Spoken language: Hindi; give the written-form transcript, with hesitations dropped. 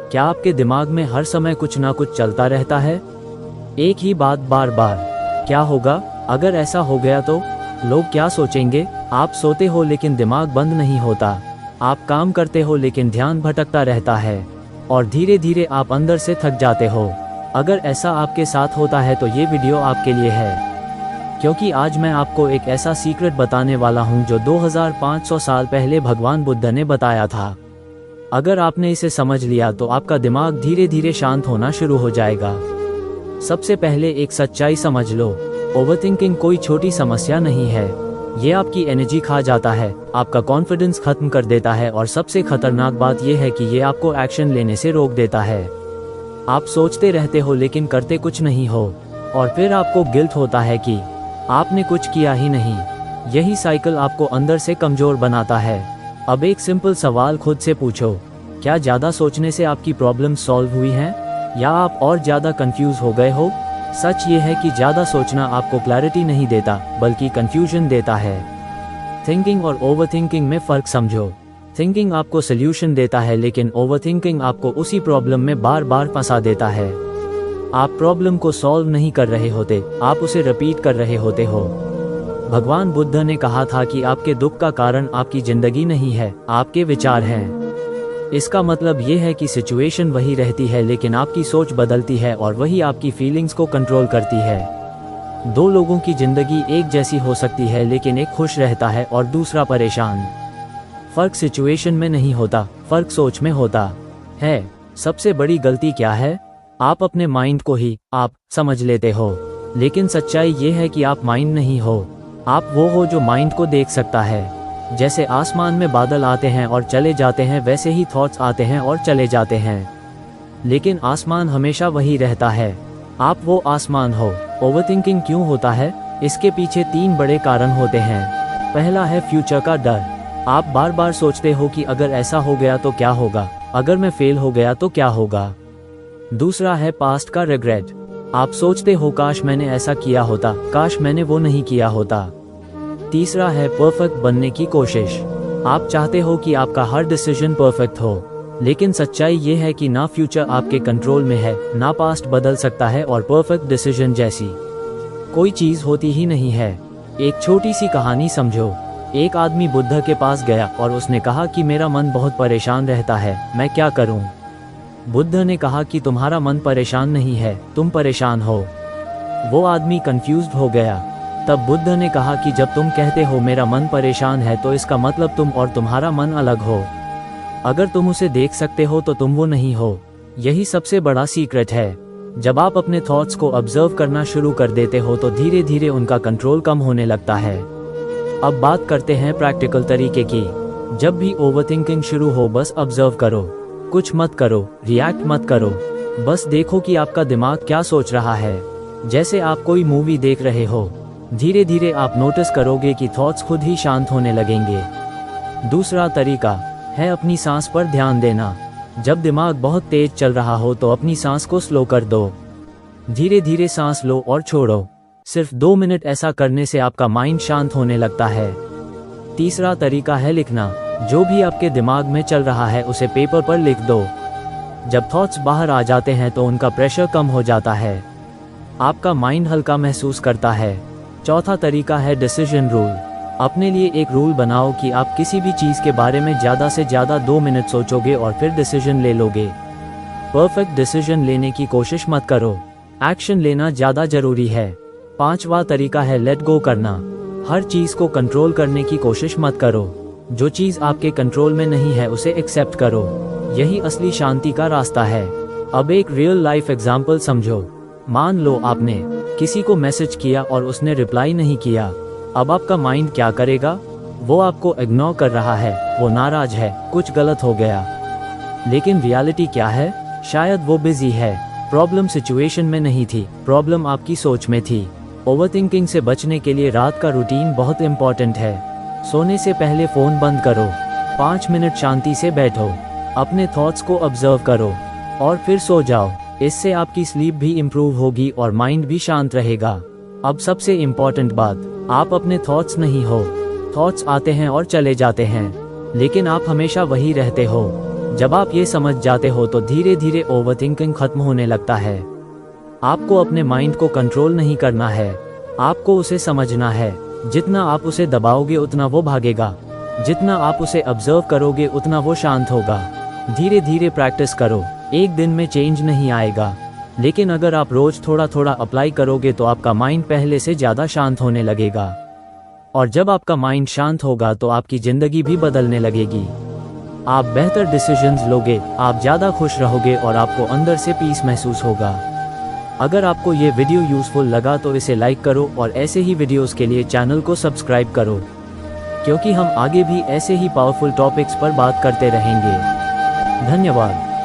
क्या आपके दिमाग में हर समय कुछ ना कुछ चलता रहता है? एक ही बात बार बार। क्या होगा अगर ऐसा हो गया तो? लोग क्या सोचेंगे? आप सोते हो लेकिन दिमाग बंद नहीं होता। आप काम करते हो लेकिन ध्यान भटकता रहता है और धीरे धीरे आप अंदर से थक जाते हो। अगर ऐसा आपके साथ होता है तो ये वीडियो आपके लिए है, क्योंकि आज मैं आपको एक ऐसा सीक्रेट बताने वाला हूँ जो 2500 साल पहले भगवान बुद्ध ने बताया था। अगर आपने इसे समझ लिया तो आपका दिमाग धीरे धीरे शांत होना शुरू हो जाएगा। सबसे पहले एक सच्चाई समझ लो, ओवरथिंकिंग कोई छोटी समस्या नहीं है। ये आपकी एनर्जी खा जाता है, आपका कॉन्फिडेंस खत्म कर देता है और सबसे खतरनाक बात यह है कि ये आपको एक्शन लेने से रोक देता है। आप सोचते रहते हो लेकिन करते कुछ नहीं हो और फिर आपको गिल्ट होता है कि आपने कुछ किया ही नहीं। यही साइकिल आपको अंदर से कमजोर बनाता है। अब एक सिंपल सवाल खुद से पूछो, क्या ज़्यादा सोचने से आपकी प्रॉब्लम सॉल्व हुई है या आप और ज़्यादा कंफ्यूज हो गए हो? सच ये है कि ज़्यादा सोचना आपको क्लैरिटी नहीं देता बल्कि कंफ्यूजन देता है। थिंकिंग और ओवरथिंकिंग में फ़र्क समझो। थिंकिंग आपको सोल्यूशन देता है लेकिन ओवरथिंकिंग आपको उसी प्रॉब्लम में बार बार फंसा देता है। आप प्रॉब्लम को सॉल्व नहीं कर रहे होते, आप उसे रिपीट कर रहे होते हो। भगवान बुद्ध ने कहा था कि आपके दुख का कारण आपकी जिंदगी नहीं है, आपके विचार हैं। इसका मतलब ये है कि सिचुएशन वही रहती है लेकिन आपकी सोच बदलती है और वही आपकी फीलिंग्स को कंट्रोल करती है। दो लोगों की जिंदगी एक जैसी हो सकती है लेकिन एक खुश रहता है और दूसरा परेशान। फर्क सिचुएशन में नहीं होता, फर्क सोच में होता है। सबसे बड़ी गलती क्या है? आप अपने माइंड को ही आप समझ लेते हो, लेकिन सच्चाई ये है कि आप माइंड नहीं हो। आप वो हो जो माइंड को देख सकता है। जैसे आसमान में बादल आते हैं और चले जाते हैं, वैसे ही थॉट्स आते हैं और चले जाते हैं, लेकिन आसमान हमेशा वही रहता है। आप वो आसमान हो। ओवरथिंकिंग क्यों होता है? इसके पीछे 3 बड़े कारण होते हैं। पहला है फ्यूचर का डर। आप बार बार सोचते हो कि अगर ऐसा हो गया तो क्या होगा, अगर मैं फेल हो गया तो क्या होगा। दूसरा है पास्ट का रिग्रेट। आप सोचते हो काश मैंने ऐसा किया होता, काश मैंने वो नहीं किया होता। तीसरा है परफेक्ट बनने की कोशिश। आप चाहते हो कि आपका हर डिसीजन परफेक्ट हो, लेकिन सच्चाई ये है कि ना फ्यूचर आपके कंट्रोल में है, ना पास्ट बदल सकता है और परफेक्ट डिसीजन जैसी कोई चीज होती ही नहीं है। एक छोटी सी कहानी समझो। एक आदमी बुद्ध के पास गया और उसने कहा कि मेरा मन बहुत परेशान रहता है, मैं क्या करूं? बुद्ध ने कहा कि तुम्हारा मन परेशान नहीं है, तुम परेशान हो। वो आदमी कंफ्यूज्ड हो गया। तब बुद्ध ने कहा कि जब तुम कहते हो मेरा मन परेशान है तो इसका मतलब तुम और तुम्हारा मन अलग हो। अगर तुम उसे देख सकते हो तो तुम वो नहीं हो। यही सबसे बड़ा सीक्रेट है। जब आप अपने थॉट्स को ऑब्जर्व करना शुरू कर देते हो तो धीरे धीरे उनका कंट्रोल कम होने लगता है। अब बात करते हैं प्रैक्टिकल तरीके की। जब भी ओवरथिंकिंग शुरू हो बस ऑब्जर्व करो, कुछ मत करो, रिएक्ट मत करो, बस देखो कि आपका दिमाग क्या सोच रहा है। जैसे आप कोई मूवी देख रहे हो, धीरे धीरे आप नोटिस करोगे कि थॉट्स खुद ही शांत होने लगेंगे। दूसरा तरीका है अपनी सांस पर ध्यान देना। जब दिमाग बहुत तेज चल रहा हो तो अपनी सांस को स्लो कर दो। धीरे धीरे सांस लो और छोड़ो। सिर्फ 2 मिनट ऐसा करने से आपका माइंड शांत होने लगता है। तीसरा तरीका है लिखना। जो भी आपके दिमाग में चल रहा है उसे पेपर पर लिख दो। जब थॉट्स बाहर आ जाते हैं तो उनका प्रेशर कम हो जाता है, आपका माइंड हल्का महसूस करता है। चौथा तरीका है डिसीजन रूल। अपने लिए एक रूल बनाओ कि आप किसी भी चीज़ के बारे में ज़्यादा से ज़्यादा 2 मिनट सोचोगे और फिर डिसीजन ले लोगे। परफेक्ट डिसीजन लेने की कोशिश मत करो, एक्शन लेना ज़्यादा जरूरी है। पांचवा तरीका है लेट गो करना। हर चीज़ को कंट्रोल करने की कोशिश मत करो। जो चीज़ आपके कंट्रोल में नहीं है उसे एक्सेप्ट करो। यही असली शांति का रास्ता है। अब एक रियल लाइफ एग्जाम्पल समझो। मान लो आपने किसी को मैसेज किया और उसने रिप्लाई नहीं किया। अब आपका माइंड क्या करेगा? वो आपको इग्नोर कर रहा है, वो नाराज है, कुछ गलत हो गया। लेकिन रियलिटी क्या है? शायद वो बिजी है। प्रॉब्लम सिचुएशन में नहीं थी, प्रॉब्लम आपकी सोच में थी। ओवरथिंकिंग से बचने के लिए रात का रूटीन बहुत इंपॉर्टेंट है। सोने से पहले फ़ोन बंद करो, 5 मिनट शांति से बैठो, अपने थॉट्स को ऑब्जर्व करो और फिर सो जाओ। इससे आपकी स्लीप भी इम्प्रूव होगी और माइंड भी शांत रहेगा। अब सबसे इम्पोर्टेंट बात, आप अपने थॉट्स नहीं हो। थॉट्स आते हैं और चले जाते हैं, लेकिन आप हमेशा वही रहते हो। जब आप ये समझ जाते हो तो धीरे धीरे ओवरथिंकिंग खत्म होने लगता है। आपको अपने माइंड को कंट्रोल नहीं करना है, आपको उसे समझना है। जितना आप उसे दबाओगे उतना वो भागेगा, जितना आप उसे ऑब्जर्व करोगे उतना वो शांत होगा। धीरे धीरे प्रैक्टिस करो, एक दिन में चेंज नहीं आएगा, लेकिन अगर आप रोज थोड़ा थोड़ा अप्लाई करोगे तो आपका माइंड पहले से ज़्यादा शांत होने लगेगा। और जब आपका माइंड शांत होगा तो आपकी ज़िंदगी भी बदलने लगेगी। आप बेहतर डिसीजंस लोगे, आप ज़्यादा खुश रहोगे और आपको अंदर से पीस महसूस होगा। अगर आपको ये वीडियो यूज़फुल लगा तो इसे लाइक करो और ऐसे ही वीडियोस के लिए चैनल को सब्सक्राइब करो, क्योंकि हम आगे भी ऐसे ही पावरफुल टॉपिक्स पर बात करते रहेंगे। धन्यवाद।